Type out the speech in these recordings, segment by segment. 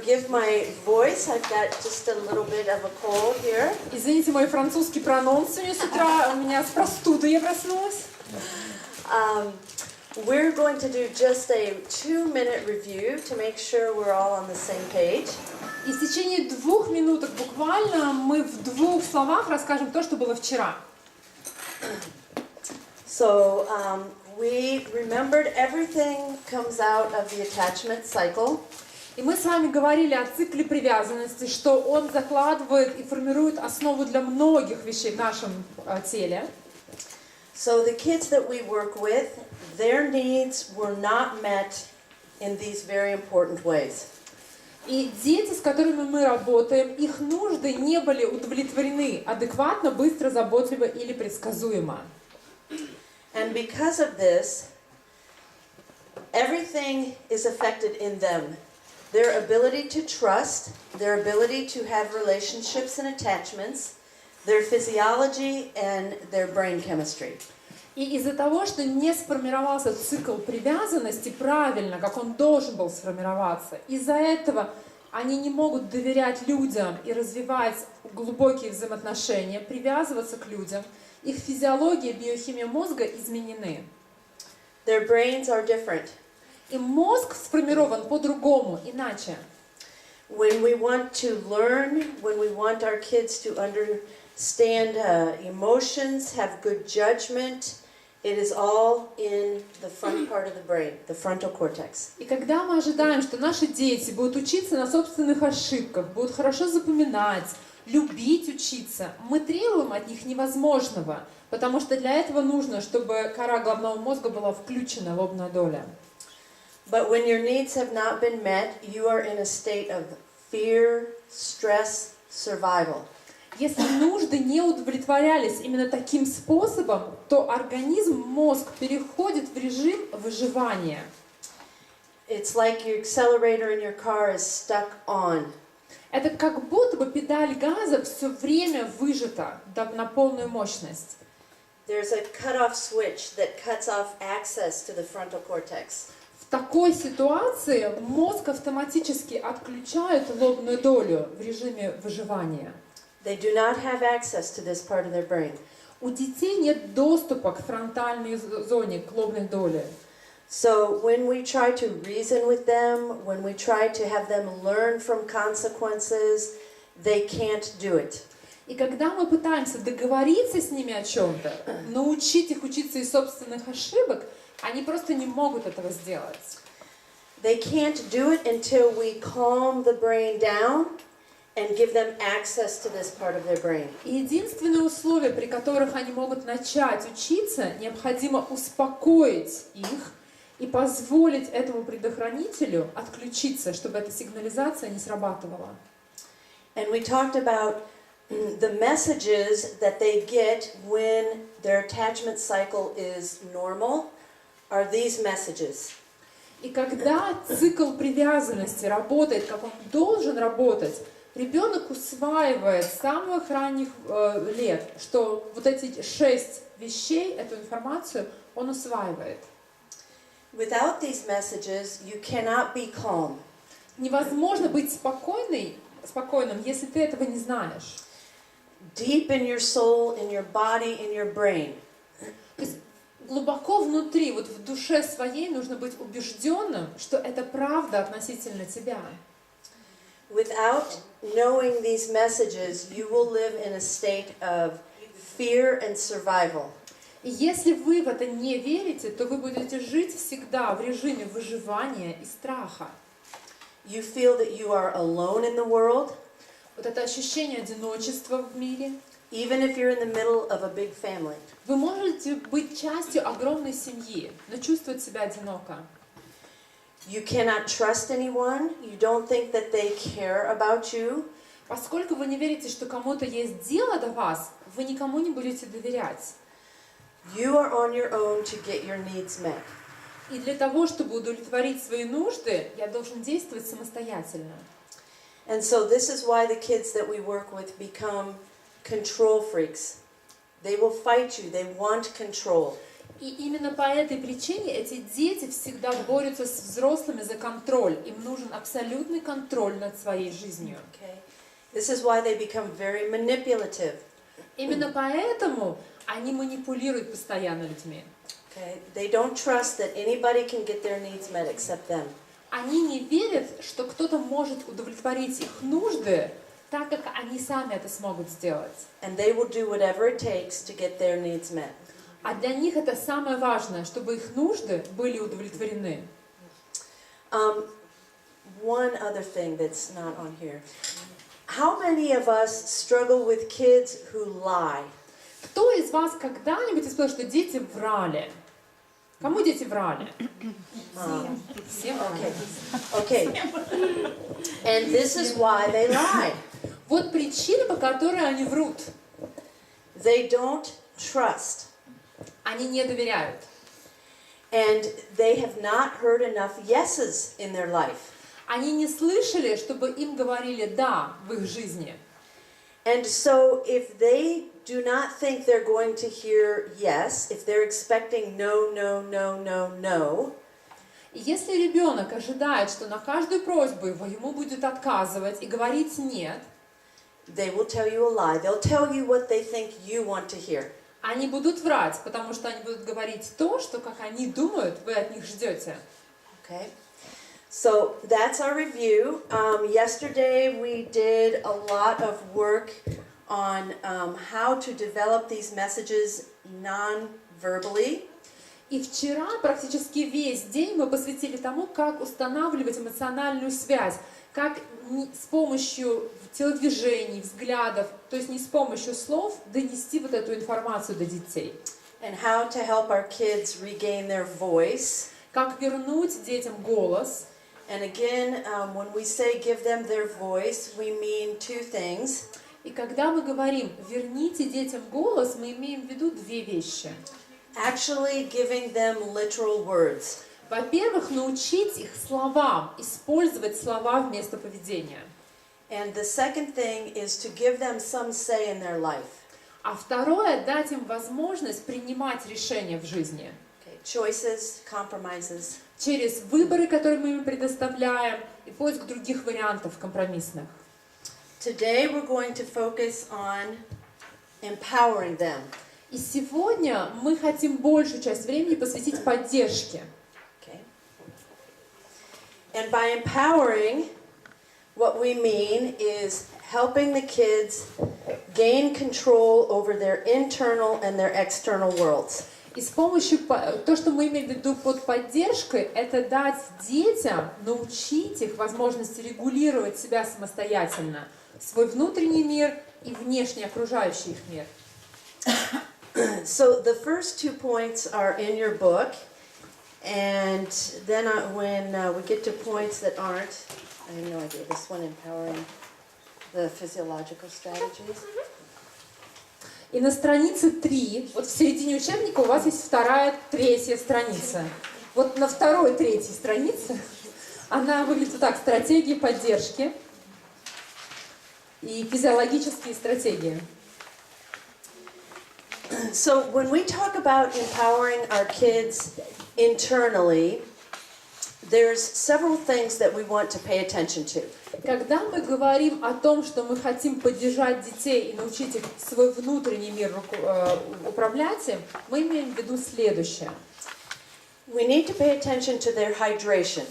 forgive my voice. I've got just a little bit of a cold here. Извините, мой французский прононс сегодня с утра, у меня с простудой я проснулась. We're going to do just a 2-minute review to make sure we're all on the same page. И в течение 2 минуток буквально мы в 2 словах расскажем то, что было вчера. So we remembered everything comes out of the attachment cycle. И мы с вами говорили о цикле привязанности, что он закладывает и формирует основу для многих вещей в нашем теле. So the kids that we work with, their needs were not met in these very important ways. И дети, с которыми мы работаем, их нужды не были удовлетворены адекватно, быстро, заботливо или предсказуемо. And because of this, everything is affected in them. Their ability to trust, their ability to have relationships and attachments, their physiology and their brain chemistry. И из-за того, что не сформировался цикл привязанности правильно, как он должен был сформироваться, из-за этого они не могут доверять людям и развивать глубокие взаимоотношения, привязываться к людям. Их физиология, биохимия мозга изменены. Their brains are different. И мозг сформирован по-другому, иначе. When we want to learn, when we want our kids to understand emotions, have good judgment, it is all in the front part of the brain, the frontal cortex. И когда мы ожидаем, что наши дети будут учиться на собственных ошибках, будут хорошо запоминать, любить учиться, мы требуем от них невозможного, потому что для этого нужно, чтобы кора головного мозга была включена, лобная доля. But when your needs have not been met, you are in a state of fear, stress, survival. Если нужды не удовлетворялись именно таким способом, то организм, мозг переходит в режим выживания. It's like your accelerator in your car is stuck on. Это как будто бы педаль газа все время выжата на полную мощность. There's a cut-off switch that cuts off access to the frontal cortex. В такой ситуации мозг автоматически отключает лобную долю в режиме выживания. They do not have access to this part of their brain. У детей нет доступа к фронтальной зоне, к лобной доле. So when we try to reason with them, when we try to have them learn from consequences, they can't do it. И когда мы пытаемся договориться с ними о чем-то, научить их учиться из собственных ошибок, они просто не могут этого сделать. They can't do it until we calm the brain down and give them access to this part of their brain. И единственное условие, при которых они могут начать учиться, необходимо успокоить их и позволить этому предохранителю отключиться, чтобы эта сигнализация не срабатывала. And we talked about the messages that they get when their attachment cycle is normal are these messages. И когда цикл привязанности работает, как он должен работать, ребенок усваивает с самых ранних лет, что вот эти 6 вещей, эту информацию, он усваивает. Without these messages, you cannot be calm. Невозможно быть спокойным, если ты этого не знаешь. Deep in your soul, in your body, in your brain. То есть глубоко внутри, вот в душе своей нужно быть убежденным, что это правда относительно тебя. Without knowing these messages, you will live in a state of fear and survival. И если вы в это не верите, то вы будете жить всегда в режиме выживания и страха. You feel that you are alone in the world. Вот это ощущение одиночества в мире. Even if you're in the middle of a big family. Вы можете быть частью огромной семьи, но чувствовать себя одиноко. You cannot trust anyone. You don't think that they care about you. Поскольку вы не верите, что кому-то есть дело до вас, вы никому не будете доверять. You are on your own to get your needs met. И для того, чтобы удовлетворить свои нужды, я должен действовать самостоятельно. And so this is why the kids that we work with become control freaks. They will fight you. They want control. И именно по этой причине эти дети всегда борются с взрослыми за контроль. Им нужен абсолютный контроль над своей жизнью. Okay. This is why they become very manipulative. Именно поэтому они манипулируют постоянно людьми. Okay. They don't trust that anybody can get their needs met except them. Они не верят, что кто-то может удовлетворить их нужды, так как они сами это смогут сделать. And they will do whatever it takes to get their needs met. А для них это самое важное, чтобы их нужды были удовлетворены. One other thing that's not on here. How many of us struggle with kids who lie? Кто из вас когда-нибудь испытывал, что дети врали? Кому дети врали? Всем врали. Okay. And this is why they lie. Вот причина, по которой они врут. They don't trust. Они не доверяют. And they have not heard enough yeses in their life. Они не слышали, чтобы им говорили «да» в их жизни. And so if they do not think they're going to hear yes, if they're expecting no, no, no, no, no, И если ребенок ожидает, что на каждую просьбу ему будет отказывать и говорить «нет», they will tell you a lie. They'll tell you what they think you want to hear. они будут врать, потому что они будут говорить то, что, как они думают, вы от них ждете. Okay? So that's our review. Yesterday we did a lot of work on how to develop these messages non-verbally. И вчера практически весь день мы посвятили тому, как устанавливать эмоциональную связь, как с помощью телодвижений, взглядов, то есть не с помощью слов, донести вот эту информацию до детей. And how to help our kids regain their voice. Как вернуть детям голос. And again, when we say give them their voice, we mean two things. И когда мы говорим «верните детям голос», мы имеем в виду две вещи. Actually giving them literal words. Во-первых, научить их словам, использовать слова вместо поведения. And the second thing is to give them some say in their life. А второе, дать им возможность принимать решения в жизни. Okay. Choices, compromises. Через выборы, которые мы им предоставляем, и поиск других вариантов компромиссных. Today we're going to focus on empowering them. И сегодня мы хотим большую часть времени посвятить поддержке. Okay. And by empowering, what we mean is helping the kids gain control over their internal and their external worlds. И с помощью, то, что мы имеем в виду под поддержкой, это дать детям, научить их возможности регулировать себя самостоятельно, свой внутренний мир и внешний окружающий их мир. So the first 2 points are in your book, and then when we get to points that aren't, I have no idea, this one empowering the physiological strategies. И на странице 3, вот в середине учебника у вас есть вторая, третья страница. Вот на второй, третьей странице она выглядит вот так: стратегии поддержки и физиологические стратегии. So when we talk about empowering our kids internally, there's several things that we want to pay attention to. Когда мы говорим о том, что мы хотим поддержать детей и научить их свой внутренний мир управлять им, мы имеем в виду следующее. We need to pay attention to their hydration.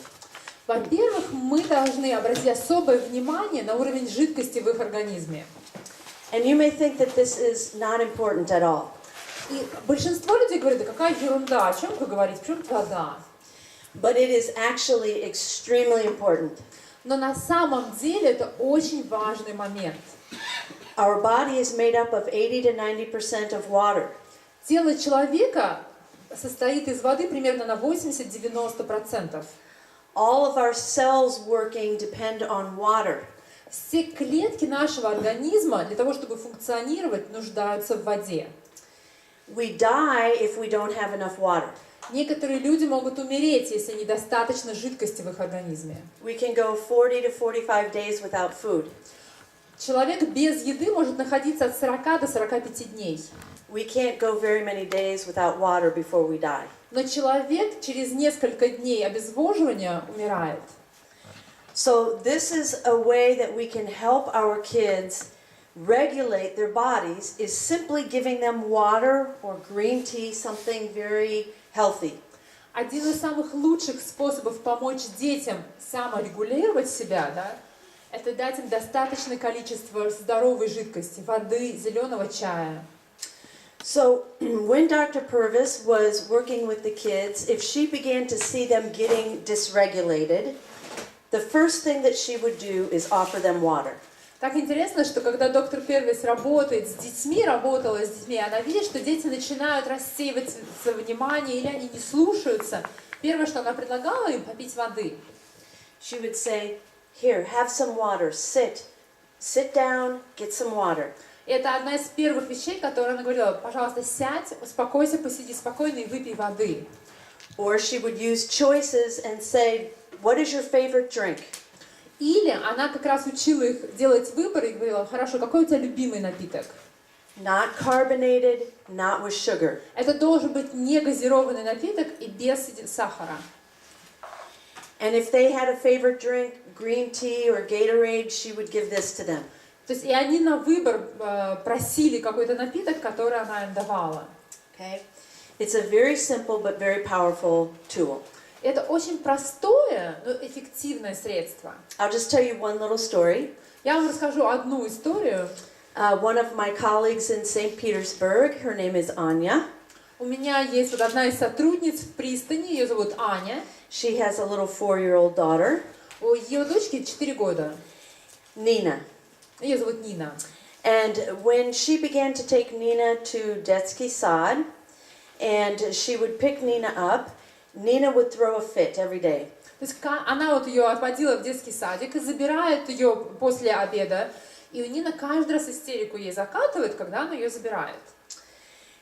Во-первых, мы должны обратить особое внимание на уровень жидкости в их организме. And you may think that this is not important at all. И большинство людей говорят: да какая ерунда, о чем вы говорите, в чем вода? But it is actually extremely important. Но на самом деле это очень важный момент. Our body is made up of 80 to 90% of water. Тело человека состоит из воды примерно на 80-90%. All of our cells working depend on water. Все клетки нашего организма для того, чтобы функционировать, нуждаются в воде. We die if we don't have enough water. Некоторые люди могут умереть, если недостаточно жидкости в их организме. We can go 40 to 45 days without food. Человек без еды может находиться от 40 до 45 дней. We can't go very many days without water before we die. Но человек через несколько дней обезвоживания умирает. So this is a way that we can help our kids regulate their bodies, is simply giving them water or green tea, something very healthy. Один из самых лучших способов помочь детям саморегулировать себя, да, это дать им достаточное количество здоровой жидкости, воды, зеленого чая. So when Dr. Purvis was working with the kids, if she began to see them getting dysregulated, the first thing that she would do is offer them water. Так интересно, что когда доктор Первис работает с детьми, работала с детьми, она видит, что дети начинают рассеиваться внимание или они не слушаются. Первое, что она предлагала им, попить воды. She would say, "Here, have some water. Sit down, get some water." И это одна из первых вещей, которые она говорила: пожалуйста, сядь, успокойся, посиди спокойно и выпей воды. Or she would use choices and say, "What is your favorite drink?" Или она как раз учила их делать выбор и говорила: хорошо, какой у тебя любимый напиток? Not carbonated, not with sugar. Это должен быть не газированный напиток и без сахара. And if they had a favorite drink, green tea or Gatorade, she would give this to them. То есть и они на выбор просили какой-то напиток, который она им давала. Okay? It's a very simple but very powerful tool. Это очень простое, но эффективное средство. I'll just tell you one little story. Я вам расскажу одну историю. One of my colleagues in St. Petersburg, her name is Anya. У меня есть вот одна из сотрудниц в пристани, ее зовут Аня. She has a little 4-year-old daughter. У ее дочки 4 года. Nina. Ее зовут Нина. And when she began to take Nina to детский сад, and she would pick Nina up, Nina would throw a fit every day. То есть она вот ее отводила в детский садик и забирает ее после обеда, и у Нины каждый раз истерику ей закатывает, когда она ее забирает.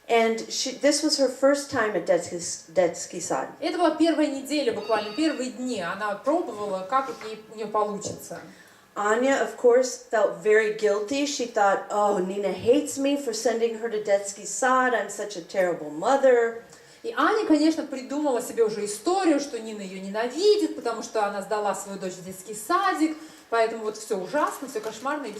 And this was her first time at детский сад. Это была первая неделя, буквально первые дни. Она пробовала, как у нее получится. Anya, of course, felt very guilty. She thought, "Oh, Nina hates me for sending her to детский сад. I'm such a terrible mother." И Аня, конечно, придумала себе уже историю, что Нина ее ненавидит, потому что она сдала свою дочь в детский садик, поэтому вот все ужасно, все кошмарно и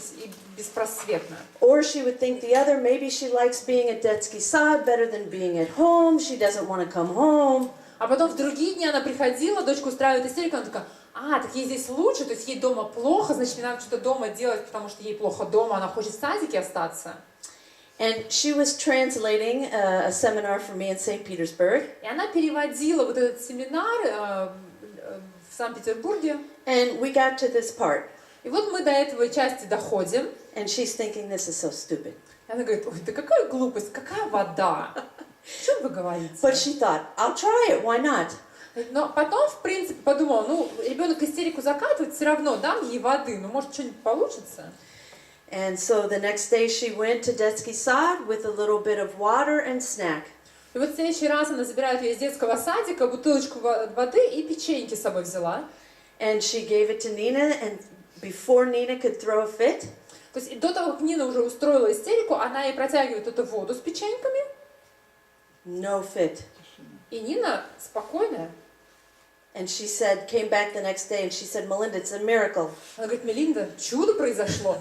беспросветно. Or she would think the other, maybe she likes being at детский сад better than being at home. She doesn't want to come home. А потом в другие дни она приходила, дочка устраивает истерику, она такая: так ей здесь лучше, то есть ей дома плохо, значит, мне надо что-то дома делать, потому что ей плохо дома, она хочет в садике остаться. And she was translating a seminar for me in St. Petersburg. И она переводила вот этот семинар в Санкт-Петербурге. And we got to this part. И вот мы до этой части доходим. And she's thinking, this is so stupid. И она говорит: ой, да какая глупость, какая вода. О чем вы говорите? But she thought, I'll try it, why not? Но потом, в принципе, подумала, ребенок истерику закатывает, все равно дам ей воды, может что-нибудь получится. And so the next day she went to детский сад with a little bit of water and snack. И вот в следующий раз она забирает ее из детского садика, бутылочку воды и печеньки с собой взяла. And she gave it to Nina, and before Nina could throw a fit, то есть до того, как Нина уже устроила истерику, она ей протягивает эту воду с печеньками. No fit. И Нина спокойная. And she said, came back the next day, and she said, Melinda, it's a miracle. Она говорит: Мелинда, чудо произошло.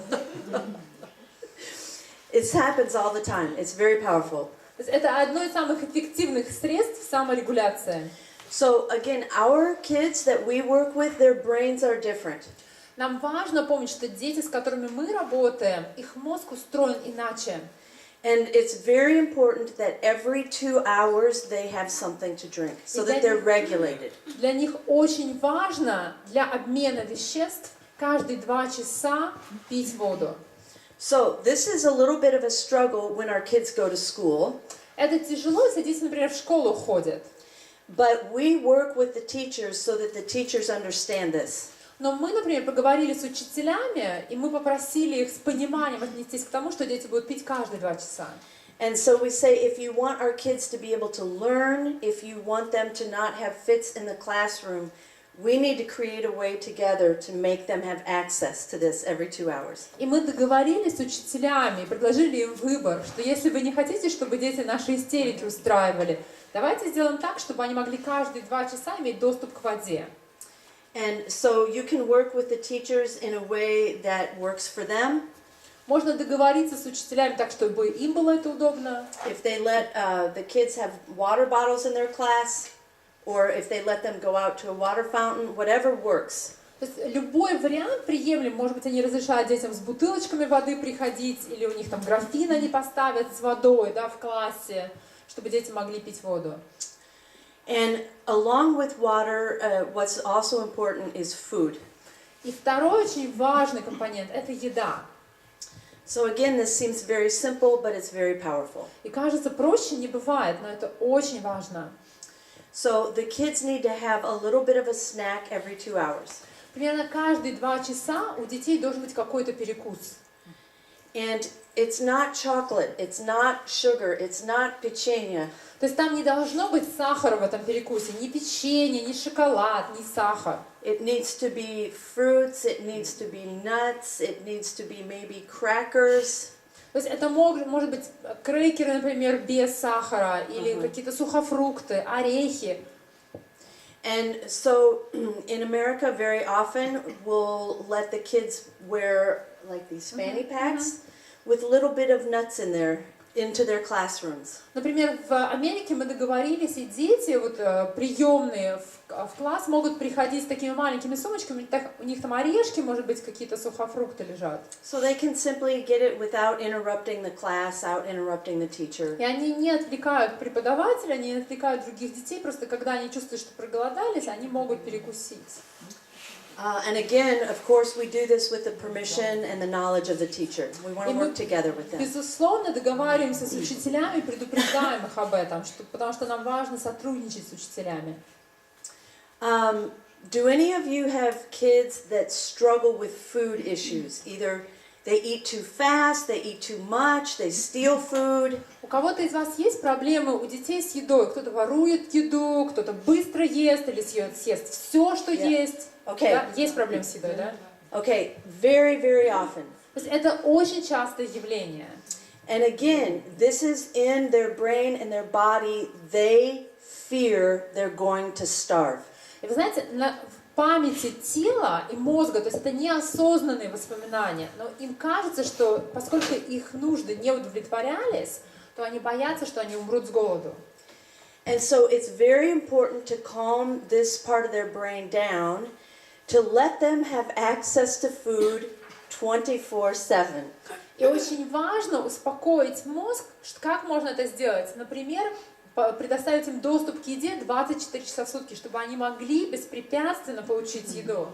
It happens all the time. It's very powerful. То есть это одно из самых эффективных средств саморегуляции. So again, our kids that we work with, their brains are different. Нам важно помнить, что дети, с которыми мы работаем, их мозг устроен иначе. And it's very important that every 2 hours they have something to drink, so that they're regulated. Для них очень важно для обмена веществ каждые 2 часа пить воду. So this is a little bit of a struggle when our kids go to school. Это тяжело, если дети, например, в школу ходят. But we work with the teachers so that the teachers understand this. Но мы, например, поговорили с учителями, и мы попросили их с пониманием отнестись к тому, что дети будут пить каждые 2 часа. And so we say, if you want our kids to be able to learn, if you want them to not have fits in the classroom, we need to create a way together to make them have access to this every 2 hours. И мы договорились с учителями и предложили им выбор, что если вы не хотите, чтобы дети наши истерики устраивали, давайте сделаем так, чтобы они могли каждые 2 часа иметь доступ к воде. And so you can work with the teachers in a way that works for them. Можно договориться с учителями так, чтобы им было это удобно. If they let the kids have water bottles in their class, or if they let them go out to a water fountain, whatever works. То есть любой вариант приемлем. Может быть, они разрешают детям с бутылочками воды приходить, или у них там графин они поставят с водой, да, в классе, чтобы дети могли пить воду. And along with water, what's also important is food. И второй очень важный компонент – это еда. So again, this seems very simple, but it's very powerful. И кажется, проще не бывает, но это очень важно. So the kids need to have a little bit of a snack every 2 hours. Примерно каждые 2 часа у детей должен быть какой-то перекус. And it's not chocolate, it's not sugar, it's not печенье. То есть там не должно быть сахара в этом перекусе, ни печенье, ни шоколад, ни сахар. It needs to be fruits, it needs to be nuts, it needs to be maybe crackers. То есть это может быть крекеры, например, без сахара, или какие-то сухофрукты, орехи. And so in America, very often we'll let the kids wear like these fanny packs with a little bit of nuts in there into their classrooms. Например, в Америке мы договорились, и дети вот приемные в класс могут приходить с такими маленькими сумочками, у них там орешки, может быть, какие-то сухофрукты лежат. So they can simply get it without interrupting the class, without interrupting the teacher. И они не отвлекают преподавателя, не отвлекают других детей, просто когда они чувствуют, что проголодались, они могут перекусить. And again, of course, we do this with the permission and the knowledge of the teacher. We want to work together with them. Безусловно, договариваемся с учителями, предупреждаем их об этом, потому что нам важно сотрудничать с учителями. Do any of you have kids that struggle with food issues? Either they eat too fast, they eat too much, they steal food. У кого-то из вас есть проблемы у детей с едой? Кто-то ворует еду, кто-то быстро ест или съест все, что есть. Okay. Да? Есть проблемы с едой, да? Okay, very, very often. То есть это очень частое явление. And again, this is in their brain and their body. They fear they're going to starve. И вы знаете, в памяти тела и мозга, то есть это неосознанные воспоминания, но им кажется, что поскольку их нужды не удовлетворялись, то они боятся, что они умрут с голоду. And so it's very important to calm this part of their brain down, to let them have access to food 24/7. И очень важно успокоить мозг, как можно это сделать. Например, предоставить им доступ к еде 24 часа в сутки, чтобы они могли беспрепятственно получить еду.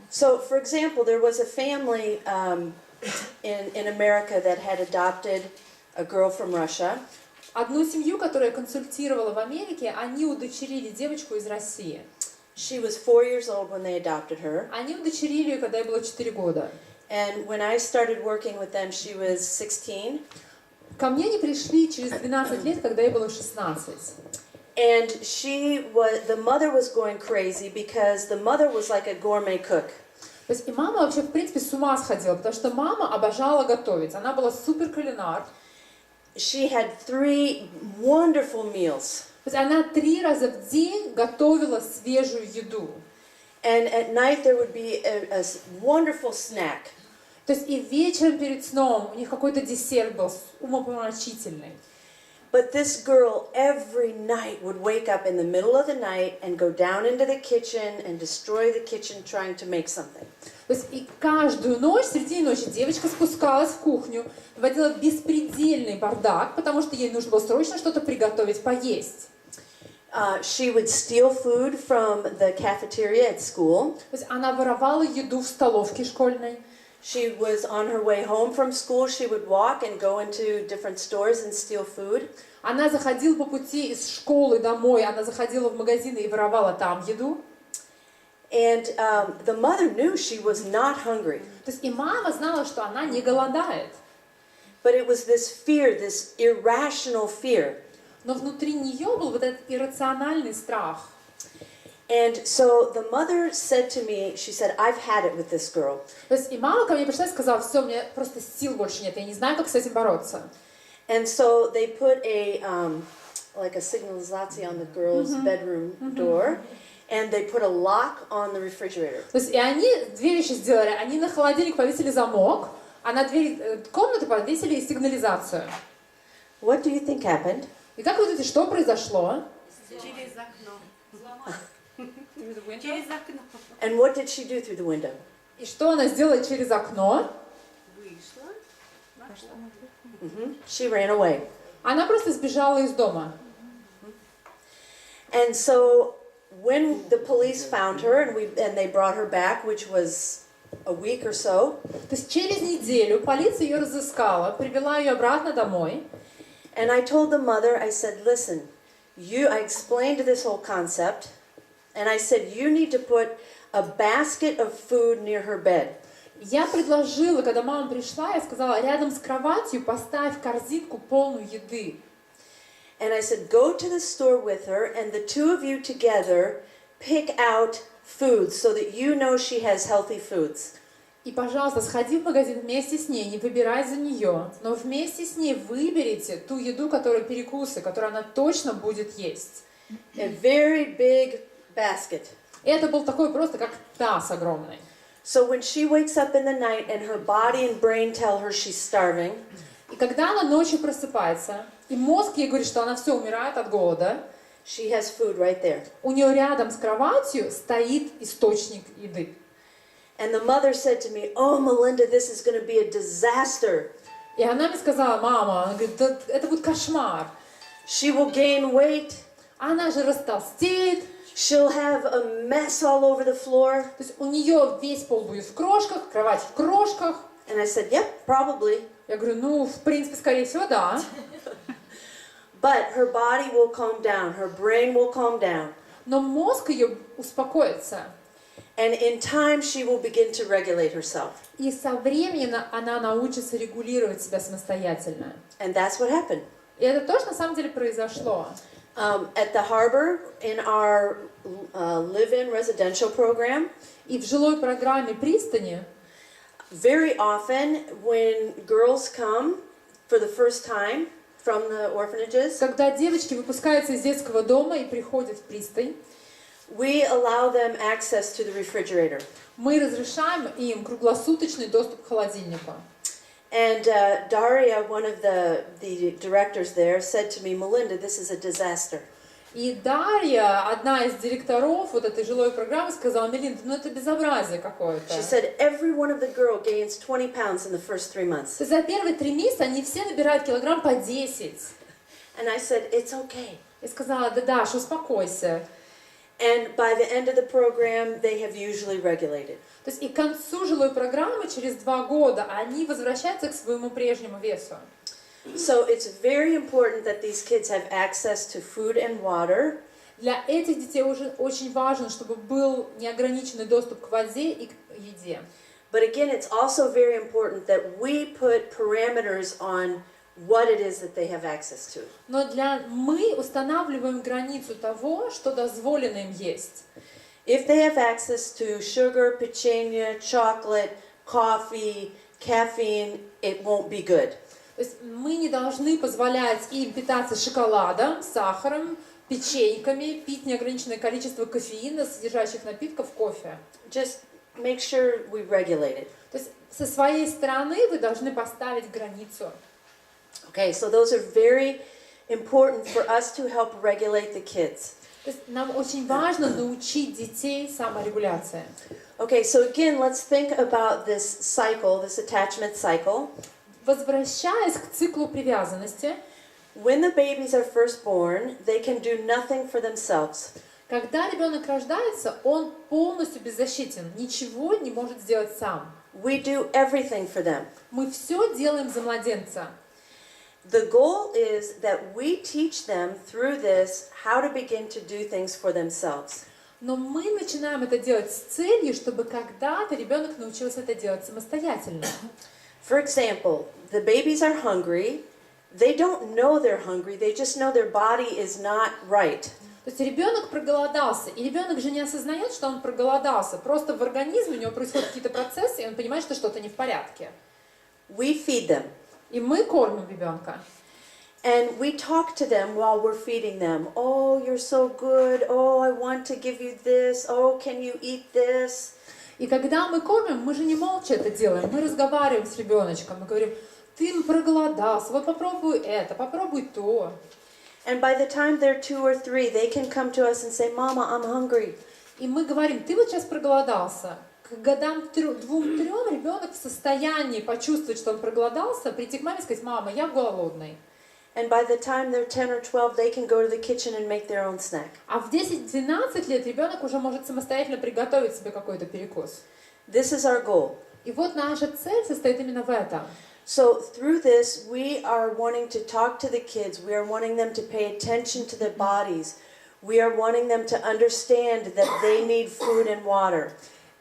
So, for example, there was a family in America that had adopted a girl from Russia. Одну семью, которую я консультировала в Америке, они удочерили девочку из России. She was 4 years old when they adopted her. Они удочерили ее, когда ей было 4 года. And when I started working with them, she was 16. Ко мне они пришли через 12 лет, когда ей было 16. And the mother was going crazy because the mother was like a gourmet cook. То есть и мама вообще, в принципе, с ума сходила, потому что мама обожала готовить. Она была супер кулинар. She had 3 wonderful meals. То есть она 3 раза в день готовила свежую еду. And at night there would be a wonderful snack. То есть и вечером перед сном у них какой-то десерт был умопомрачительный. But this girl every night would wake up in the middle of the night and go down into the kitchen and destroy the kitchen trying to make something. То есть и каждую ночь, в середине ночи, девочка спускалась в кухню, вводила беспредельный бардак, потому что ей нужно было срочно что-то приготовить, поесть. She would steal food from the cafeteria at school. То есть она воровала еду в столовке школьной. She was on her way home from school. She would walk and go into different stores and steal food. Она заходила по пути из школы домой, она заходила в магазины и воровала там еду. And the mother knew she was not hungry. То есть и мама знала, что она не голодает. But it was this fear, this irrational fear. Но внутри нее был вот этот иррациональный страх. And so the mother said to me, she said, I've had it with this girl. То есть и мама ко мне пришла и сказала: все, мне просто сил больше нет, я не знаю, как с этим бороться. And so they put like a signalization on the girl's bedroom door, and they put a lock on the refrigerator. То есть и они две вещи сделали. Они на холодильник повесили замок, а на дверь комнаты повесили сигнализацию. What do you think happened? И как вы думаете, что произошло? Через окно. Через окно. And what did she do through the window? И что она сделала через окно? Вышла. She ran away. Она просто сбежала из дома. And so when the police found her and they brought her back, which was a week or so. То есть через неделю полиция ее разыскала, привела ее обратно домой. And I told the mother, I said, listen, I explained this whole concept, and I said, you need to put a basket of food near her bed. Я предложила, когда мама пришла, я сказала: рядом с кроватью поставь корзинку полную еды. And I said, go to the store with her, and the two of you together pick out food so that you know she has healthy foods. И, пожалуйста, сходи в магазин вместе с ней, не выбирай за нее, но вместе с ней выберите ту еду, которая перекусы, которую она точно будет есть. A very big basket. И это был такой просто как таз огромный. So when she wakes up in the night and her body and brain tell her she's starving, И когда она ночью просыпается, и мозг ей говорит, что она все умирает от голода, she has food right there. у нее рядом с кроватью стоит источник еды. And the mother said to me, oh, Melinda, this is going to be a disaster. И она мне сказала: мама, она говорит: да, это будет кошмар. She will gain weight. Она же растолстеет. She'll have a mess all over the floor. То есть у нее весь пол будет в крошках, кровать в крошках. And I said, yep, probably. Я говорю: ну, в принципе, скорее всего, да. But her body will calm down. Her brain will calm down. Но мозг ее успокоится. And in time, she will begin to regulate herself. И со временем она научится регулировать себя самостоятельно. And that's what happened. И это тоже на самом деле произошло. At the harbor, in our live-in residential program, И в жилой программе пристани very often when girls come for the first time from the orphanages, когда девочки выпускаются из детского дома и приходят в пристань, we allow them access to the refrigerator. мы разрешаем им круглосуточный доступ к холодильнику. And Daria, one of the directors there, said to me, Melinda, this is a disaster. И Дарья, одна из директоров вот этой жилой программы, сказала: Мелинда, ну это безобразие какое-то. She said every one of the girl gains 20 pounds in the first 3 months. За первые 3 месяца они все набирают килограмм по 10. And I said, it's okay. Я сказала: да, Даша, успокойся. And by the end of the program, they have usually regulated. То есть и к концу жилой программы, через 2 года, они возвращаются к своему прежнему весу. So it's very important that these kids have access to food and water. Для этих детей уже очень важно, чтобы был неограниченный доступ к воде и к еде. But again, it's also very important that we put parameters on what it is that they have access to. Но мы устанавливаем границу того, что дозволено им есть. If they have access to sugar, pechenia, chocolate, coffee, caffeine, it won't be good. То есть мы не должны позволять им питаться шоколадом, сахаром, печеньками, пить неограниченное количество кофеина, содержащих напитков, кофе. Just make sure we regulate it. То есть со своей стороны вы должны поставить границу. Okay, so those are very important for us to help regulate the kids. То есть нам очень важно научить детей саморегуляции. Okay, so again, let's think about this cycle, this attachment cycle. Возвращаясь к циклу привязанности, When the babies are first born, they can do nothing for themselves. когда ребенок рождается, он полностью беззащитен, ничего не может сделать сам. We do everything for them. Мы все делаем за младенца. The goal is that we teach them through this how to begin to do things for themselves. Но мы начинаем это делать с целью, чтобы когда-то ребенок научился это делать самостоятельно. For example, the babies are hungry. They don't know they're hungry. They just know their body is not right. То есть ребенок проголодался, и ребенок же не осознает, что он проголодался. Просто в организме у него происходят какие-то процессы, и он понимает, что что-то не в порядке. We feed them. И мы кормим ребенка. And we talk to them while we're feeding them. Oh, you're so good. Oh, I want to give you this. Oh, can you eat this? И когда мы кормим, мы же не молча это делаем. Мы разговариваем с ребеночком, мы говорим, ты проголодался, вот попробуй это, попробуй то. And by the time they're 2 or 3, they can come to us and say, Mama, I'm hungry. И мы говорим, ты вот сейчас проголодался. К годам 2-3 ребенок в состоянии почувствовать, что он проголодался, прийти к маме и сказать, мама, я голодный. And by the time they're 10 or 12, they can go to the kitchen and make their own snack. А в 10-12 лет ребенок уже может самостоятельно приготовить себе какой-то перекус. This is our goal. И вот наша цель состоит именно в этом. So through this, we are wanting to talk to the kids. We are wanting them to pay attention to their bodies. We are wanting them to understand that they need food and water.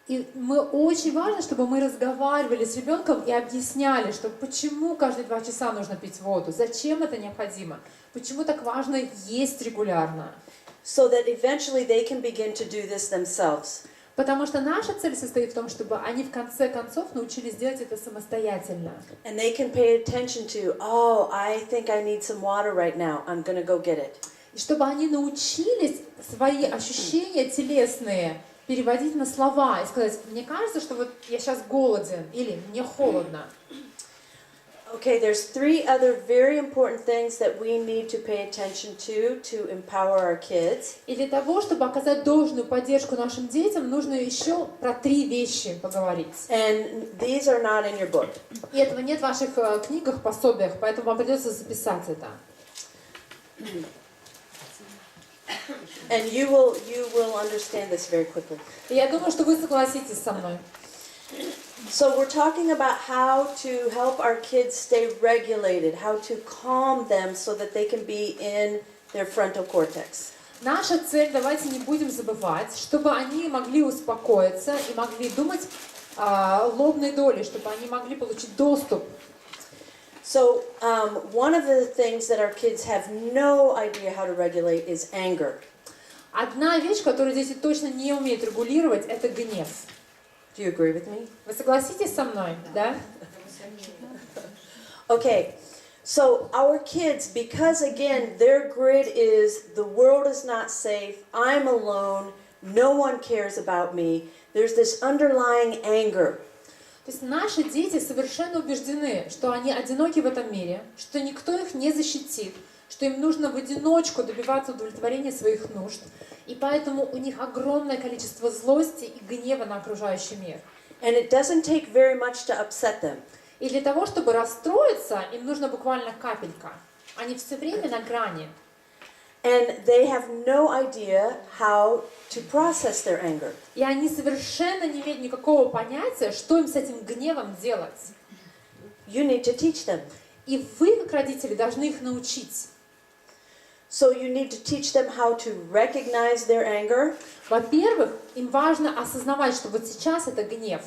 И очень важно, чтобы мы разговаривали с ребенком и объясняли, что почему каждые 2 часа нужно пить воду, зачем это необходимо, почему так важно есть регулярно. So that eventually they can begin to do this themselves. Потому что наша цель состоит в том, чтобы они в конце концов научились делать это самостоятельно. And they can pay attention to, oh, I think I need some water right now. I'm going to go get it. И чтобы они научились свои ощущения телесные переводить на слова и сказать, мне кажется, что вот я сейчас голоден или мне холодно. Okay, there's 3 other very important things that we need to pay attention to empower our kids. И для того, чтобы оказать должную поддержку нашим детям, нужно еще про 3 вещи поговорить. And these are not in your book. И этого нет в ваших книгах, пособиях, поэтому вам придется записать это. And you will understand this very quickly. И я думаю, что вы согласитесь со мной. So we're talking about how to help our kids stay regulated, how to calm them so that they can be in their frontal cortex. Наша цель, давайте не будем забывать, чтобы они могли успокоиться и могли думать лобной долей, чтобы они могли получить доступ. So one of the things that our kids have no idea how to regulate is anger. Одна вещь, которую дети точно не умеют регулировать, это гнев. Do you agree with me? Вы согласитесь со мной, да? Okay, so our kids, because again, their grid is the world is not safe, I'm alone, no one cares about me, there's this underlying anger. То есть наши дети совершенно убеждены, что они одиноки в этом мире, что никто их не защитит, что им нужно в одиночку добиваться удовлетворения своих нужд, и поэтому у них огромное количество злости и гнева на окружающий мир. And it doesn't take very much to upset them. И для того, чтобы расстроиться, им нужно буквально капелька. Они все время на грани. And they have no idea how to process their anger. И они совершенно не имеют никакого понятия, что им с этим гневом делать. You need to teach them. И вы, как родители, должны их научить. So you need to teach them how to recognize their anger. Во-первых, им важно осознавать, что вот сейчас это гнев.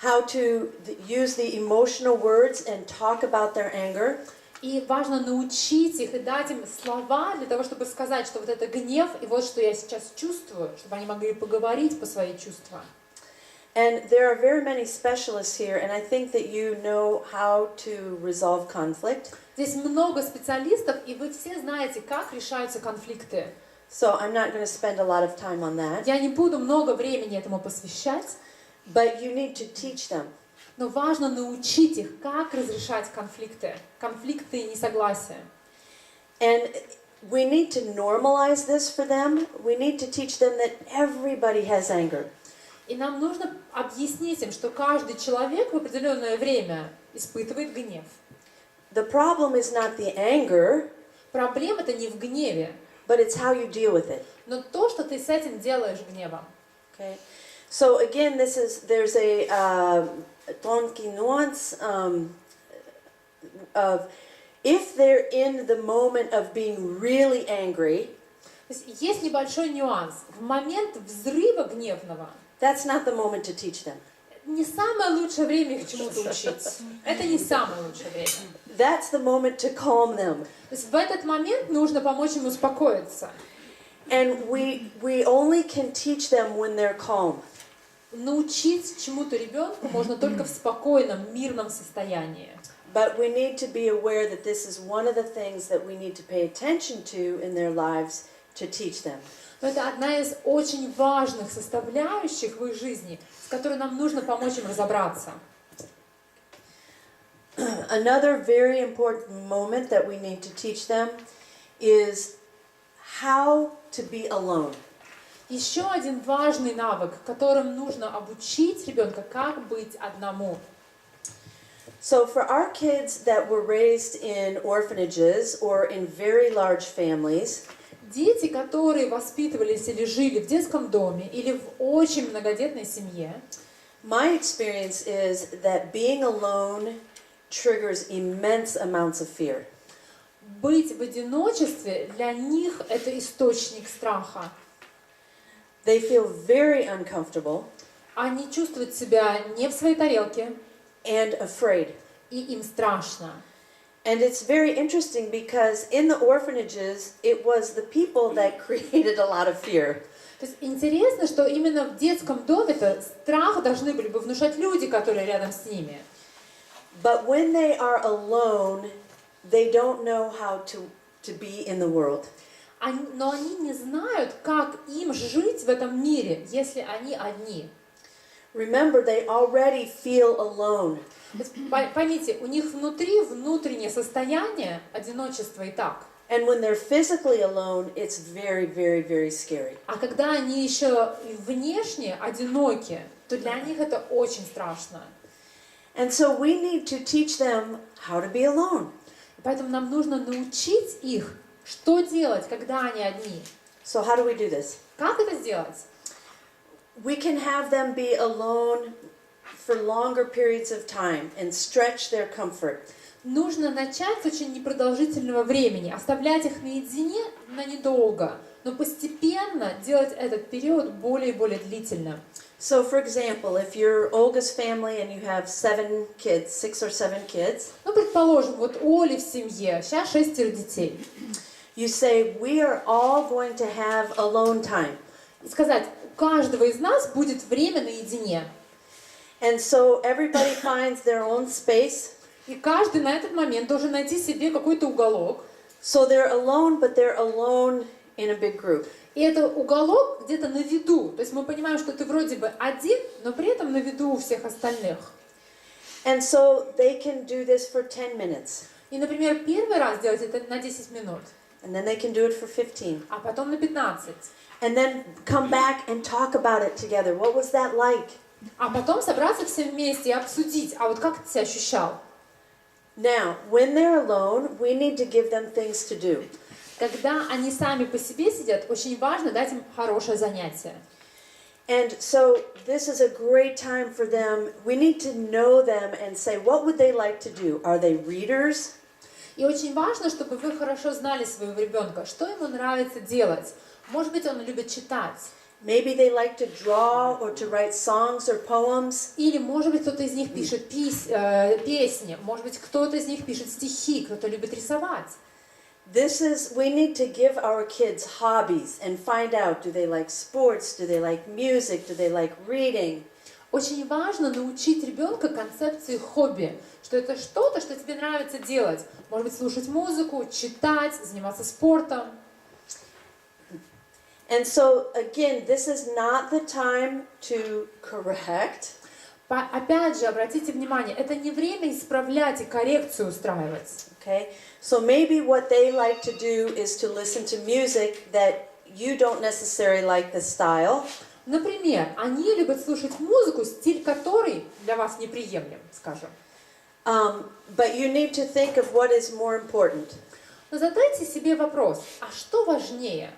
How to use the emotional words and talk about their anger. И важно научить их и дать им слова для того, чтобы сказать, что вот это гнев, и вот что я сейчас чувствую, чтобы они могли поговорить по своим чувствам. And there are very many specialists here, and I think that you know how to resolve conflict. Здесь много специалистов, и вы все знаете, как решаются конфликты. So I'm not going to spend a lot of time on that. Я не буду много времени этому посвящать, But you need to teach them. но важно научить их, как разрешать конфликты и несогласия. And we need to normalize this for them. We need to teach them that everybody has anger. И нам нужно объяснить им, что каждый человек в определенное время испытывает гнев. The problem is not the anger, Проблема-то не в гневе, but it's how you deal with it. но то, что ты с этим делаешь гневом. Okay. So again, there's a тонкий nuance of if they're in the moment of being really angry. То есть небольшой нюанс. В момент взрыва гневного That's not the moment to teach them. не самое лучшее время их чему-то учить. Это не самое лучшее время. That's the moment to calm them. То есть в этот момент нужно помочь им успокоиться. And we only can teach them when they're calm. Научить чему-то ребенку можно только в спокойном, мирном состоянии. But we need to be aware that this is one of the things that we need to pay attention to in their lives to teach them. Но это одна из очень важных составляющих в их жизни, с которой нам нужно помочь им разобраться. Another very important moment that we need to teach them is how to be alone. Еще один важный навык, которым нужно обучить ребенка, как быть одному. So for our kids that were raised in orphanages or in very large families, Дети, которые воспитывались или жили в детском доме или в очень многодетной семье, my experience is that being alone triggers immense amounts of fear. быть в одиночестве для них это источник страха. They feel very uncomfortable Они чувствуют себя не в своей тарелке, and afraid. и им страшно. And it's very interesting because in the orphanages, it was the people that created a lot of fear. То есть интересно, что именно в детском доме-то страх должны были бы внушать люди, которые рядом с ними. But when they are alone, they don't know how to be in the world. Но они не знают, как им жить в этом мире, если они одни. Remember, they already feel alone. То есть, поймите, у них внутри внутреннее состояние одиночества и так. And when they're physically alone, it's very, very, very scary. А когда они еще и внешне одиноки, то для них это очень страшно. And so we need to teach them how to be alone. Поэтому нам нужно научить их, что делать, когда они одни. So how do we do this? Как это сделать? We can have them be alone for longer periods of time and stretch their comfort. Нужно начать с очень непродолжительного времени, оставлять их наедине на недолго, но постепенно делать этот период более и более длительным. So, for example, if you're Olga's family and you have 7 kids, 6 or 7 kids, Ну, предположим, вот у Оли в семье, сейчас 6 детей. you say, we are all going to have alone time. И сказать, у каждого из нас будет время наедине. And so everybody finds their own space. И каждый на этот момент должен найти себе какой-то уголок. So they're alone, but they're alone in a big group. И это уголок где-то на виду. То есть мы понимаем, что ты вроде бы один, но при этом на виду у всех остальных. And so they can do this for 10 minutes. И, например, первый раз делать это на 10 минут, And then they can do it for 15. а потом на 15. And then come back and talk about it together. What was that like? А потом собраться все вместе и обсудить, а вот как ты себя ощущал? Now, when they're alone, we need to give them things to do. Когда они сами по себе сидят, очень важно дать им хорошее занятие. And so this is a great time for them. We need to know them and say, what would they like to do? Are they readers? И очень важно, чтобы вы хорошо знали своего ребенка, что ему нравится делать. Может быть, он любит читать. Maybe they like to draw or to write songs or poems. Или, может быть, кто-то из них пишет песни. Может быть, кто-то из них пишет стихи, кто-то любит рисовать. We need to give our kids hobbies and find out, do they like sports? Do they like music? Do they like reading? Очень важно научить ребенка концепции хобби, что это что-то, что тебе нравится делать. Может быть, слушать музыку, читать, заниматься спортом. And so, again, this is not the time to correct. Опять же, обратите внимание, это не время исправлять и коррекцию устраивать. Okay? So maybe what they like to do is to listen to music that you don't necessarily like the style. Например, они любят слушать музыку, стиль которой для вас неприемлем, скажем. But you need to think of what is more important. Но задайте себе вопрос, а что важнее?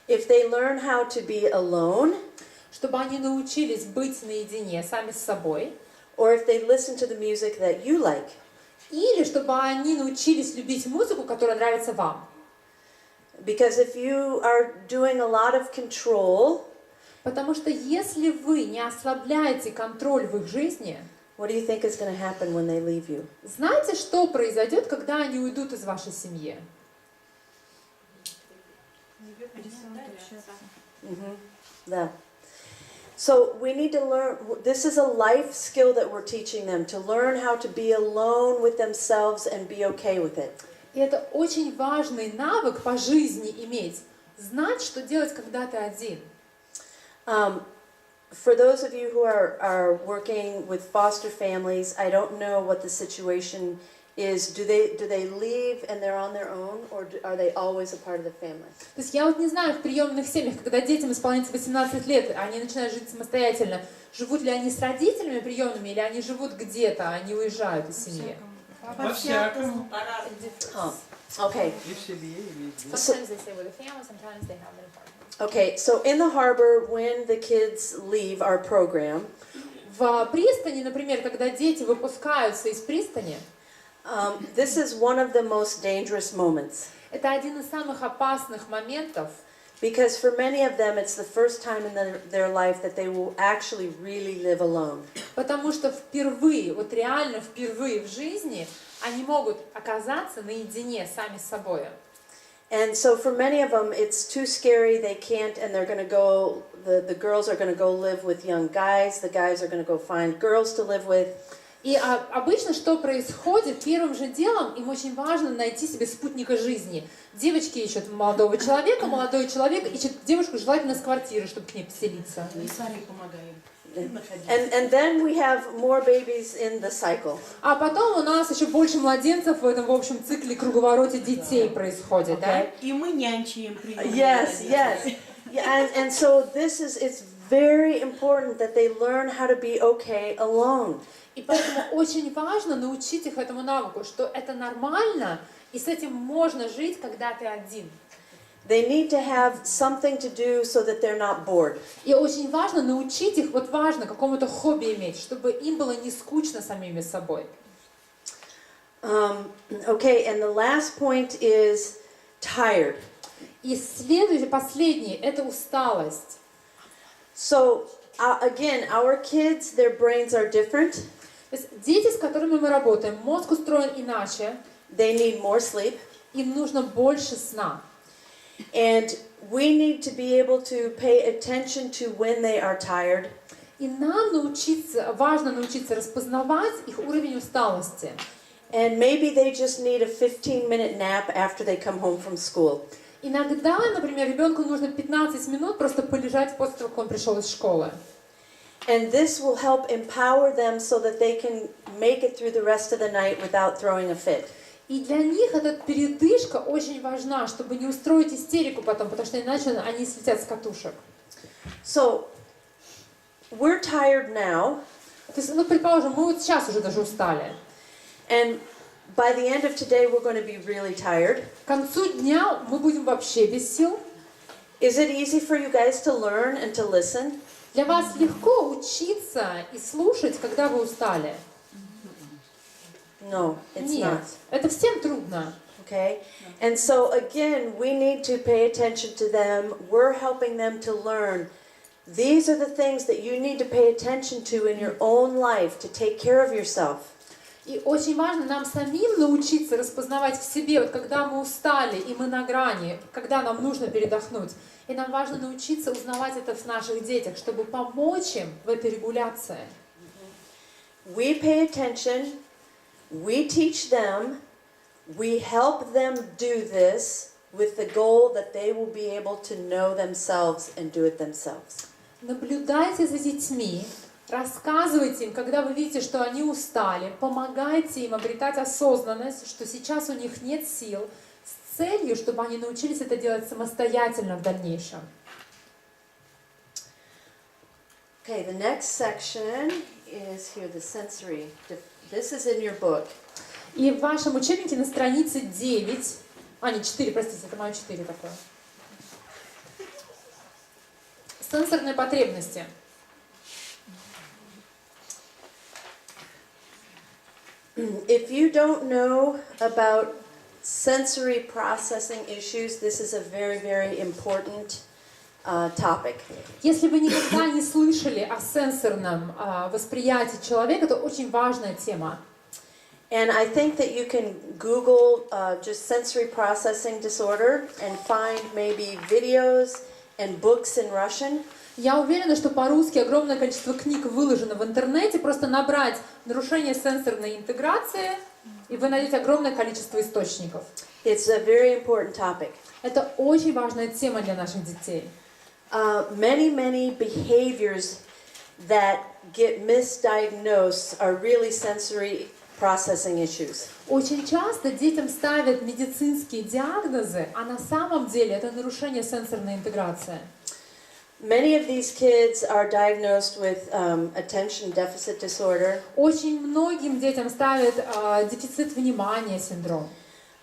If they learn how to be alone, Чтобы они научились быть наедине сами с собой, or if they listen to the music that you like. или чтобы они научились любить музыку, которая нравится вам. Because if you are doing a lot of control, Потому что если вы не ослабляете контроль в их жизни, what do you think is going to happen when they leave you? знаете, что произойдет, когда они уйдут из вашей семьи? Да. So we need to learn, this is a life skill that we're teaching them, to learn how to be alone with themselves and be okay with it. И это очень важный навык по жизни иметь. Знать, что делать, когда ты один. For those of you who are working with foster families, I don't know what the situation is. Do they leave and they're on their own, or are they always a part of the family? То есть я вот не знаю, в приемных семьях, когда детям исполняется 18 лет, они начинают жить самостоятельно, живут ли они с родителями приемными, или они живут где-то, они уезжают из семьи? По-всякому. Okay. И в семье, и везде. Sometimes they stay with the family, sometimes they have their partner. Okay, so in the harbor, when the kids leave our program, В пристани, например, когда дети выпускаются из пристани, this is one of the most dangerous moments. это один из самых опасных моментов, Because for many of them, it's the first time in their life that they will actually really live alone. потому что впервые, вот реально впервые в жизни, они могут оказаться наедине сами с собой. And so for many of them, it's too scary, they can't, and they're going to go, the girls are going to go live with young guys are going to go find girls to live with. И обычно что происходит? Первым же делом им очень важно найти себе спутника жизни. Девочки ищут молодого человека, молодой человек ищет девушку, желательно с квартиры, чтобы к ней поселиться. Мы сами помогаем. And then we have more babies in the cycle. А потом у нас еще больше младенцев в этом, в общем, цикле круговороте детей происходит, да? И мы нянчим. Yes. Yeah, and so it's very important that they learn how to be okay alone. И поэтому очень важно научить их этому навыку, что это нормально, и с этим можно жить, когда ты один. They need to have something to do so that they're not bored. И очень важно научить их, вот важно, какому-то хобби иметь, чтобы им было не скучно самими собой. Okay, and the last point is tired. И следующий, последний, это усталость. So, again, our kids, their brains are different. То есть дети, с которыми мы работаем, мозг устроен иначе, They need more sleep. им нужно больше сна. And we need to be able to pay attention to when they are tired. И нам важно научиться распознавать их уровень усталости. And maybe they just need a 15-minute nap after they come home from school. Иногда, например, ребенку нужно 15 минут просто полежать после того, как он пришел из школы. And this will help empower them so that they can make it through the rest of the night without throwing a fit. И для них эта передышка очень важна, чтобы не устроить истерику потом, потому что иначе они слетят с катушек. So, we're tired now. То есть, ну, предположим, мы вот сейчас уже даже устали. And by the end of today, we're going to be really tired. К концу дня мы будем вообще без сил. Is it easy for you guys to learn and to listen? Для вас легко учиться и слушать, когда вы устали? No, it's Нет, not. это всем трудно. Okay? And so again, we need to pay attention to them. We're helping them to learn. These are the things that you need to pay attention to in your own life to take care of yourself. И очень важно нам самим научиться распознавать в себе, вот когда мы устали и мы на грани, когда нам нужно передохнуть. И нам важно научиться узнавать это в наших детях, чтобы помочь им в этой регуляции. We pay attention, we teach them, we help them do this with the goal that they will be able to know themselves and do it themselves. Наблюдайте за детьми, рассказывайте им, когда вы видите, что они устали, помогайте им обретать осознанность, что сейчас у них нет сил, с целью, чтобы они научились это делать самостоятельно в дальнейшем. Okay, the next section is here, the sensory. This is in your book. И в вашем учебнике на странице 9, не 4, простите, это мое 4 такое. Сенсорные потребности. If you don't know about sensory processing issues, this is a very, very important topic. Если вы никогда не слышали о сенсорном восприятии человека, это очень важная тема. And I think that you can Google just sensory processing disorder and find maybe videos and books in Russian. Я уверена, что по-русски огромное количество книг выложено в интернете. Просто набрать нарушение сенсорной интеграции, и вы найдете огромное количество источников. It's a very important topic. Это очень важная тема для наших детей. Many behaviors that get misdiagnosed are really sensory processing issues. Очень часто детям ставят медицинские диагнозы, а на самом деле это нарушение сенсорной интеграции. Many of these kids are diagnosed with attention deficit disorder. Очень многим детям ставят дефицит внимания синдром.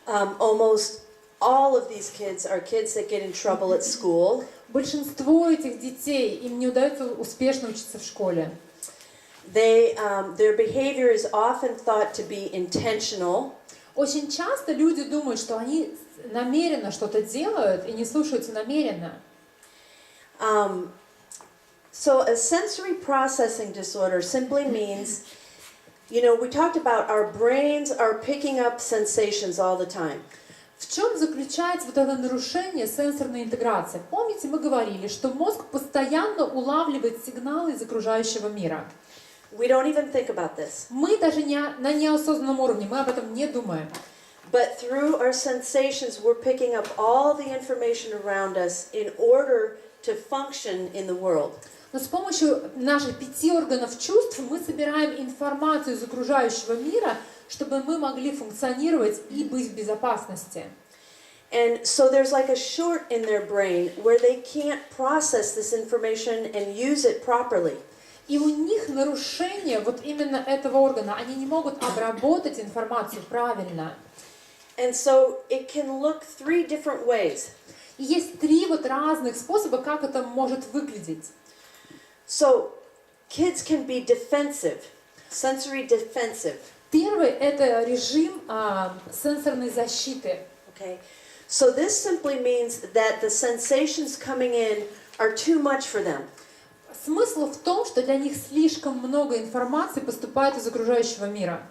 Almost all of these kids are kids that get in trouble at school. Большинство этих детей, им не удается успешно учиться в школе. Their behavior is often thought to be intentional. Очень часто люди думают, что они намеренно что-то делают и не слушаются намеренно. So a sensory processing disorder simply means, we talked about our brains are picking up sensations all the time. В чем заключается вот это нарушение сенсорной интеграции? Помните, мы говорили, что мозг постоянно улавливает сигналы из окружающего мира. We don't even think about this. Мы даже на неосознанном уровне, мы об этом не думаем. But through our sensations, we're picking up all the information around us in order to function in the world. Но с помощью наших 5 органов чувств мы собираем информацию из окружающего мира, чтобы мы могли функционировать и быть в безопасности. And so there's like a short in their brain where they can't process this information and use it properly. И у них нарушение вот именно этого органа. Они не могут обработать информацию правильно. And so it can look 3 different ways. И есть 3 вот разных способа, как это может выглядеть. So kids can be defensive, sensory defensive. Первый – это режим сенсорной защиты. Okay. So this simply means that the sensations coming in are too much for them. Смысл в том, что для них слишком много информации поступает из окружающего мира.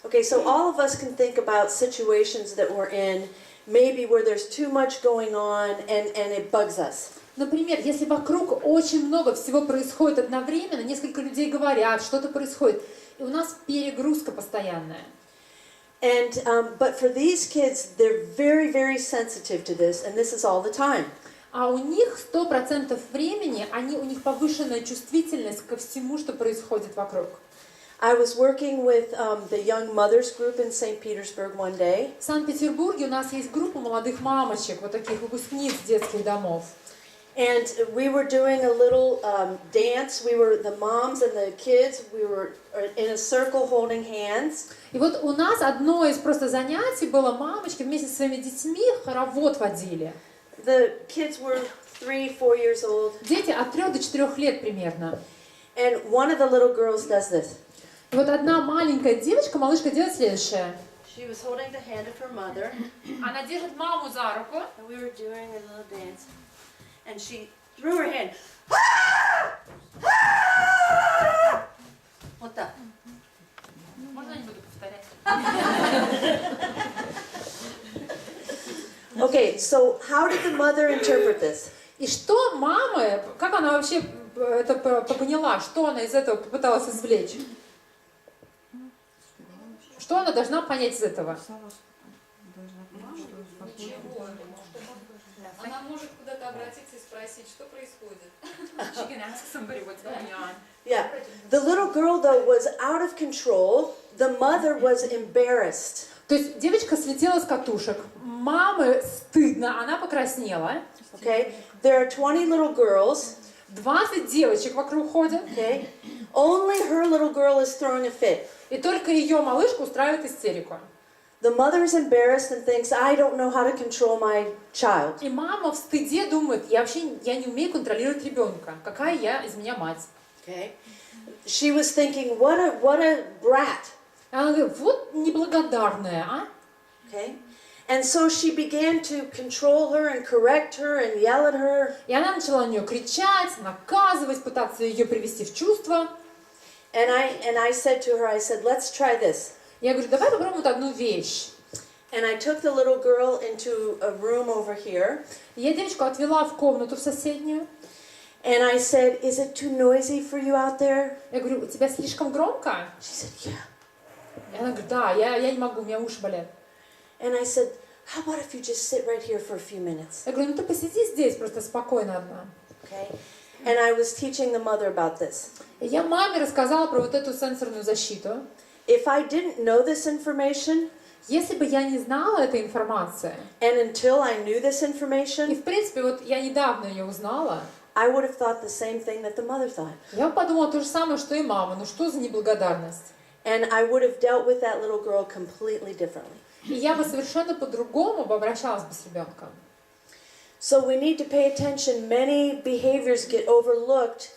Okay, so all of us can think about situations that we're in, maybe where there's too much going on and it bugs us. Например, если вокруг очень много всего происходит одновременно, несколько людей говорят, что-то происходит, и у нас перегрузка постоянная. But for these kids, they're very sensitive to this, and this is all the time. А у них 100% времени, у них повышенная чувствительность ко всему, что происходит вокруг. I was working with the young mothers group in St. Petersburg one day. В Санкт-Петербурге у нас есть группа молодых мамочек, вот таких выпускниц детских домов. And we were doing a little dance. We were the moms and the kids. We were in a circle holding hands. И вот у нас одно из просто занятий было, мамочки вместе со своими детьми хоровод водили. The kids were 3-4 years old. Дети от 3 до 4 лет примерно. And one of the little girls does this. И вот одна маленькая девочка, малышка, делает следующее. She was holding the hand of her mother. Она держит маму за руку. And we were doing a little dance. And she threw her hand. Вот так. Можно не буду повторять? Okay, so how did the mother interpret this? И что мама, как она вообще это поняла, что она из этого попыталась извлечь? Что она должна понять из этого? Она может куда-то обратиться и спросить, что происходит. Yeah, the little girl though was out of control. The mother was embarrassed. То есть девочка слетела с катушек. Маме стыдно, она покраснела. Okay, there are 20 little girls. 20 девочек вокруг ходят. Okay, only her little girl is throwing a fit. И только ее малышка устраивает истерику. The mother is embarrassed and thinks, I don't know how to control my child. И мама в стыде думает, я не умею контролировать ребенка. Какая я из меня мать? Okay, she was thinking, what a brat. Она говорит, вот неблагодарная, а? Okay, and so she began to control her and correct her and yell at her. И она начала на нее кричать, наказывать, пытаться ее привести в чувство. And I said to her, I said, let's try this. Я говорю, давай попробуем вот одну вещь. And I took the little girl into a room over here. Я девочку отвела в комнату в соседнюю. And I said, is it too noisy for you out there? Я говорю, у тебя слишком громко? She said, yeah. И она говорит, да, я не могу, у меня уши болят. And I said, how about if you just sit right here for a few minutes? Я говорю, ну ты посиди здесь просто спокойно одна. Okay? And I was teaching the mother about this. И я маме рассказала про вот эту сенсорную защиту. If I didn't know this information, Если бы я не знала этой информации, and until I knew this и information, в принципе вот я недавно ее узнала, I would have thought the same thing that the mother thought. я подумала то же самое, что и мама. Ну что за неблагодарность? And I would have dealt with that little girl completely differently. И я бы совершенно по-другому бы обращалась бы с ребенком. So we need to pay attention. Many behaviors get overlooked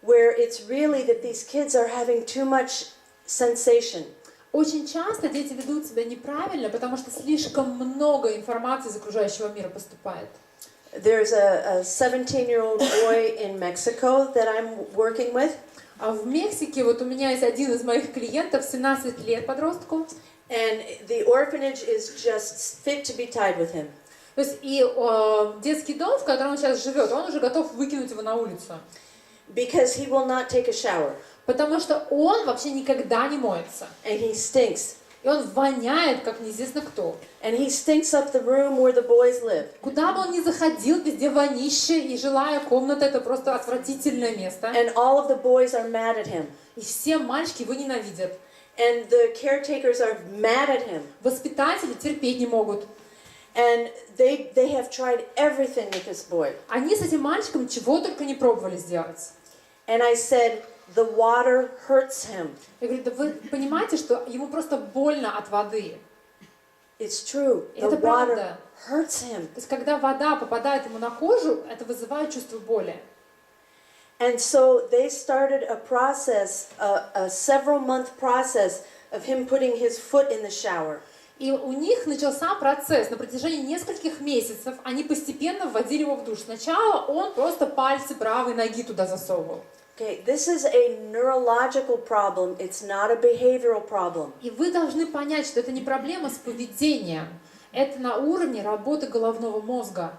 where it's really that these kids are having too much sensation. Очень часто дети ведут себя неправильно, потому что слишком много информации из окружающего мира поступает. There's a 17-year-old boy in Mexico that I'm working with. А в Мексике вот у меня есть один из моих клиентов, 17 лет подростку. And the orphanage is just fit to be tied with him. То есть и детский дом, в котором он сейчас живет, он уже готов выкинуть его на улицу. Because he will not take a shower. Потому что он вообще никогда не моется. And he stinks. И он воняет, как неизвестно кто. And he stinks up the room where the boys live. Куда бы он ни заходил, везде вонище, и жилая комната — это просто отвратительное место. And all of the boys are mad at him. И все мальчики его ненавидят. And the caretakers are mad at him. Воспитатели терпеть не могут. And they have tried everything with this boy. Они с этим мальчиком чего только не пробовали сделать. And I said, the water hurts him. Я говорю, да вы понимаете, что ему просто больно от воды. It's true. The Это water правда. hurts him. То есть, когда вода попадает ему на кожу, это вызывает чувство боли. And so they started a process, a several-month process of him putting his foot in the shower. И у них начался процесс. На протяжении нескольких месяцев они постепенно вводили его в душ. Сначала он просто пальцы правой ноги туда засовывал. Okay, this is a neurological problem. It's not a behavioral problem. И вы должны понять, что это не проблема с поведением. Это на уровне работы головного мозга.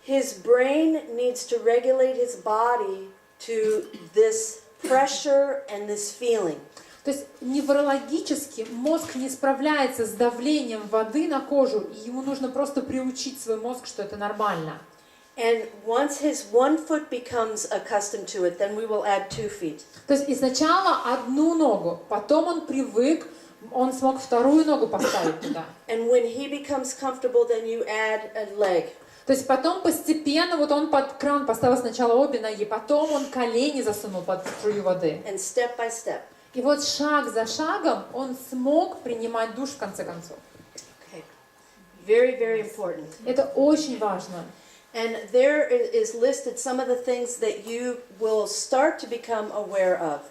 His brain needs to regulate his body to this pressure and this feeling. То есть неврологически мозг не справляется с давлением воды на кожу, и ему нужно просто приучить свой мозг, что это нормально. And once his one foot becomes accustomed to it, then we will add 2 feet. То есть и сначала одну ногу, потом он привык, он смог вторую ногу поставить туда. And when he becomes comfortable, then you add a leg. То есть потом постепенно вот он под кран поставил сначала обе ноги, потом он колени засунул под струю воды. And step by step. И вот шаг за шагом он смог принимать душ в конце концов. Okay. Very, very important. Это очень важно. And there is listed some of the things that you will start to become aware of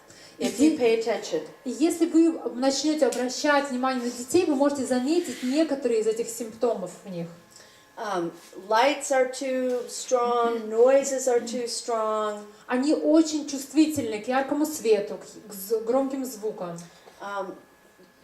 if you pay attention. И если вы начнете обращать внимание на детей, вы можете заметить некоторые из этих симптомов в них. Lights are too strong, noises are too strong. Они очень чувствительны к яркому свету, к громким звукам.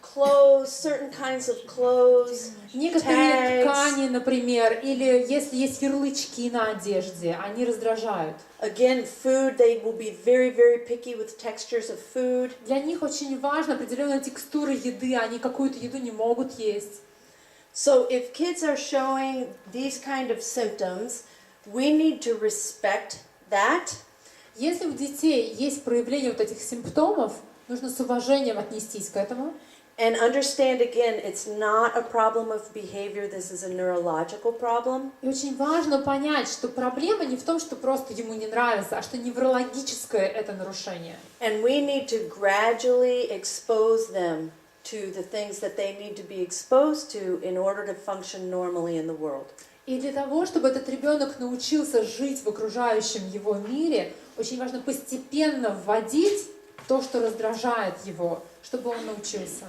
Clothes, certain kinds of clothes, Некоторые tags. ткани, например, или если есть ярлычки на одежде, они раздражают. Again, food, they will be very, very picky with textures of food. Для них очень важна определенная текстура еды, они какую-то еду не могут есть. So if kids are showing these kind of symptoms, we need to respect that. Если у детей есть проявление вот этих симптомов, нужно с уважением отнестись к этому. And understand again, it's not a problem of behavior, this is a neurological problem. И очень важно понять, что проблема не в том, что просто ему не нравится, а что неврологическое это нарушение. And we need to gradually expose them to the things that they need to be exposed to in order to function normally in the world. И для того, чтобы этот ребенок научился жить в окружающем его мире, очень важно постепенно вводить то, что раздражает его, чтобы он научился.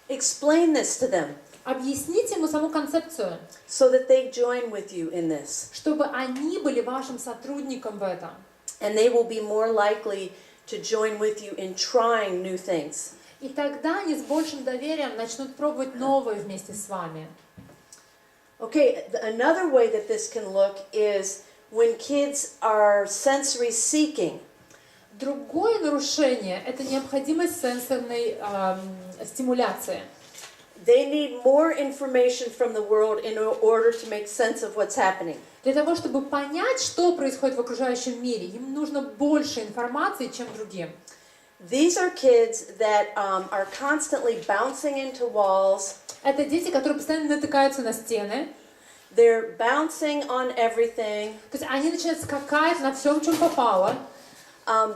Explain this to them Объясните ему саму концепцию, so that they join with you in this. чтобы они были вашим сотрудником в этом. And they will be more likely to join with you in trying new things. И тогда они с большим доверием начнут пробовать новое вместе с вами. Okay, another way that this can look is when kids are sensory seeking. Другое нарушение – это необходимость сенсорной стимуляции. They need more information from the world in order to make sense of what's happening. Для того, чтобы понять, что происходит в окружающем мире, им нужно больше информации, чем другим. These are kids that are constantly bouncing into walls. Это дети, которые постоянно натыкаются на стены. They're bouncing on everything. То есть они начинают скакать на всем, чем попало.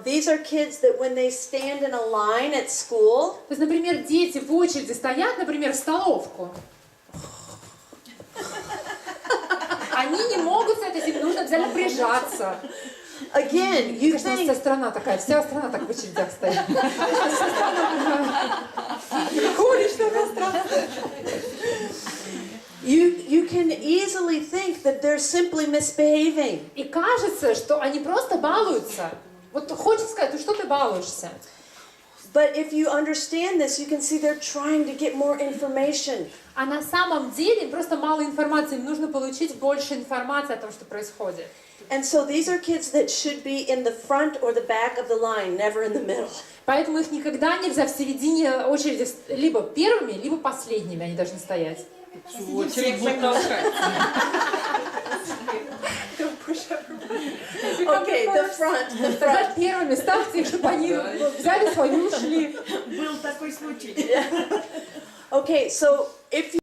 These are kids that when they stand in a line at school, То есть, например, дети в очереди стоят, например, в столовку. Они не могут с этой, им нужно обязательно прижаться. again, you Конечно, think вся страна такая, вся страна так в очередях стоит. Вся страна такая. Уличное пространство. you can easily think that they're simply misbehaving. И кажется, что они просто балуются. Вот хочется сказать, ну что ты балуешься? But if you understand this, you can see they're trying to get more information. А на самом деле им просто мало информации, им нужно получить больше информации о том, что происходит. And so these are kids that should be in the front or the back of the line, never in the middle. Поэтому их никогда нельзя в середине очереди либо первыми, либо последними они должны стоять. Очередь будет толкать. Okay, the front. Тогда первыми ставьте их, чтобы они взяли свою и ушли. Был такой случай. Okay, so if